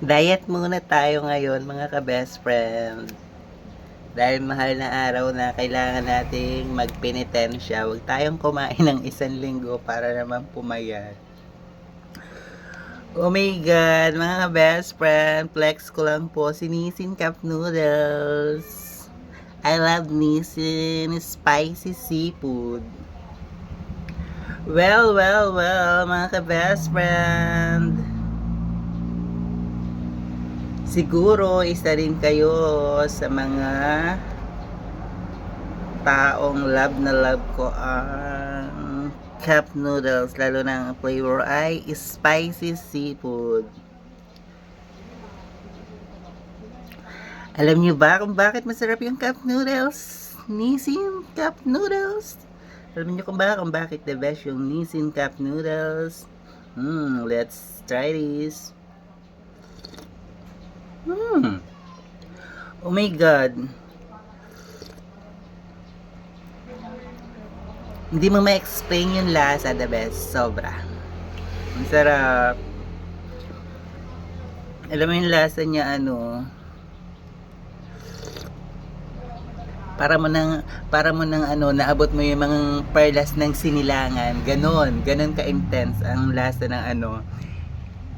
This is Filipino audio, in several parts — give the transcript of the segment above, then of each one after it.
Diet muna tayo ngayon mga ka-best friend. Dahil mahal na araw na kailangan nating magpenitensya. Huwag tayong kumain ng 1 linggo para naman pumayat. Oh my God, mga ka-best friend, flex ko lang po si Nissin Cup Noodles. I love Nissin Spicy Seafood. Well, mga ka-best friend. Siguro isa rin kayo sa mga taong love ko ang cup noodles, lalo na ang flavor ay spicy seafood. Alam niyo ba kung bakit masarap yung cup noodles? Nissin cup noodles. Alam niyo kung bakit the best yung Nissin cup noodles? Let's try this. Oh my God. Hindi mo ma-explain yung lasa, the best. Sobra. Ang sarap. Alam mo yung lasa niya, para mo nang naabot mo yung mga perlas ng sinilangan. Ganon ka-intense ang lasa ng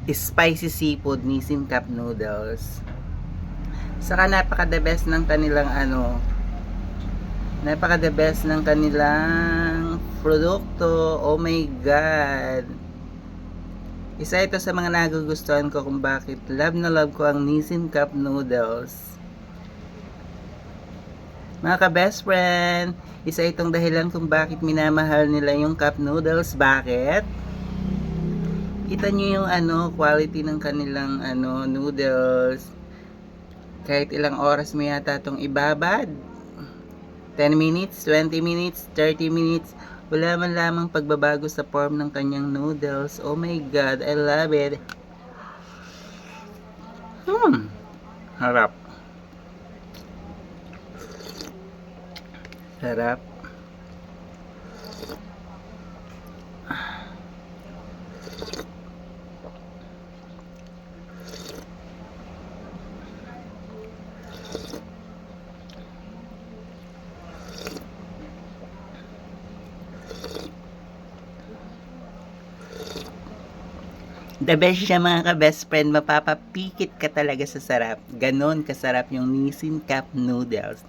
spicy seafood Nissin cup noodles. Saka napaka-the best ng kanilang napaka-the best ng kanilang produkto. Oh my God. Isa ito sa mga nagugustuhan ko kung bakit love na love ko ang Nissin cup noodles. Mga ka-best friend, isa itong dahilan kung bakit minamahal nila yung cup noodles. Bakit? Kita nyo yung quality ng kanilang noodles. Kahit ilang oras mo yata itong ibabad. 10 minutes, 20 minutes, 30 minutes. Wala man lamang pagbabago sa form ng kanyang noodles. Oh my God, I love it. Harap. Sarap. The best siya mga ka-best friend, mapapapikit ka talaga sa sarap. Ganon kasarap yung Nissin cup noodles.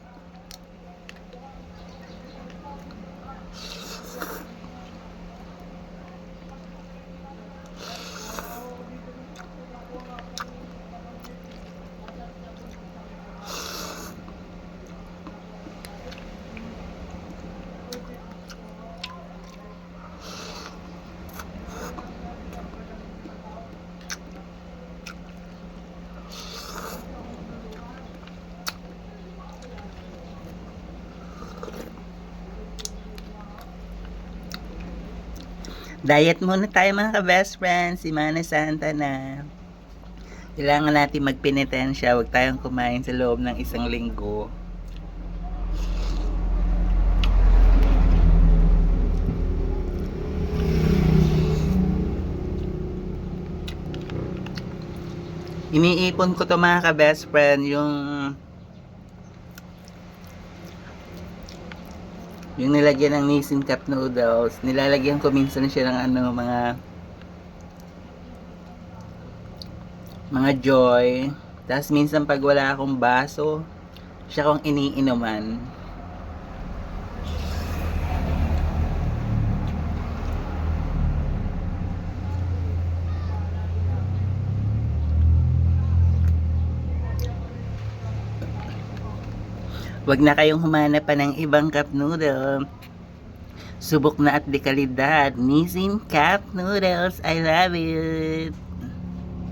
Diet muna tayo mga ka-best friends. Semana Santa na. Kailangan natin magpenitensya. Huwag tayong kumain sa loob ng 1 linggo. Iniipon ko to mga ka-best friend, yung nilagyan ng Nissin cup noodles. Nilalagyan ko minsan siya ng mga Joy. Tapos minsan pag wala akong baso, siya kong iniinuman. Huwag na kayong humanap pa ng ibang cup noodle. Subok na at dekalidad. Nissin cup noodles. I love it.